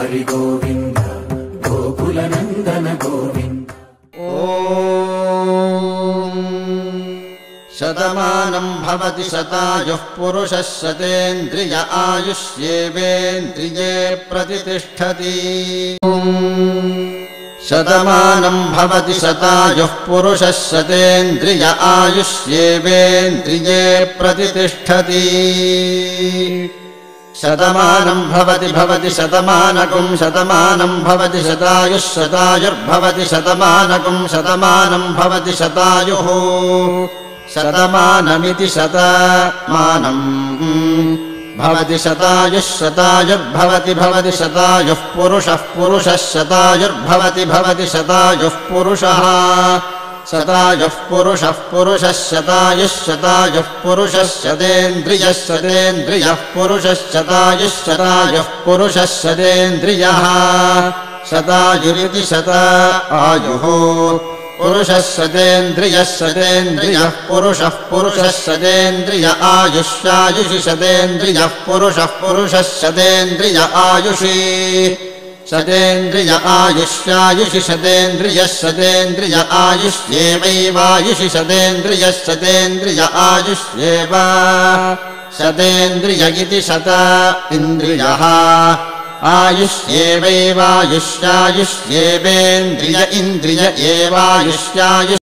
हरि गोविन्द गोकुलनन्दन गोविन्द। शतमानं भवति शतायुः पुरुषः शतेन्द्रिय आयुष्येवेन्द्रिये प्रतिष्ठति। शतमानं भवति शतायुः पुरुषः शतेन्द्रिय आयुष्येवेन्द्रिये प्रतिष्ठति। शतमानं भवति शतमानकं शतमानं भवति शतायुः शतायुर्भवति शतमानकं शतमानं भवति शतायुः शतमानमिति शतमानं भवति शतायुः शतायुर्भवति भवति शतायुः पुरुषः पुरुषः शतायुर्भवति भवति शतायुः पुरुषः शतायुः पुरुषः पुरुषः शतायुः शतायुः पुरुषः शतेन्द्रियः शतेन्द्रियः पुरुषः शतायुः शतायुः पुरुषः शतेन्द्रियः शतायुरिति शतायुः पुरुषः शतेन्द्रियः शतेन्द्रियः पुरुषः पुरुषः शतेन्द्रिय आयुष्यायुषि शतेन्द्रियः पुरुषः पुरुषः शतेन्द्रिय आयुषि शतेन्द्रिय आयुष्यायुषि शतेन्द्रियः शतेन्द्रिय आयुष्येवैवायुषि शतेन्द्रियः शतेन्द्रिय आयुष्येव शतेन्द्रिय इति शत इन्द्रियः आयुष्येवैवायुष्यायुष्येवेन्द्रिय इन्द्रिय एवायुष्यायुष्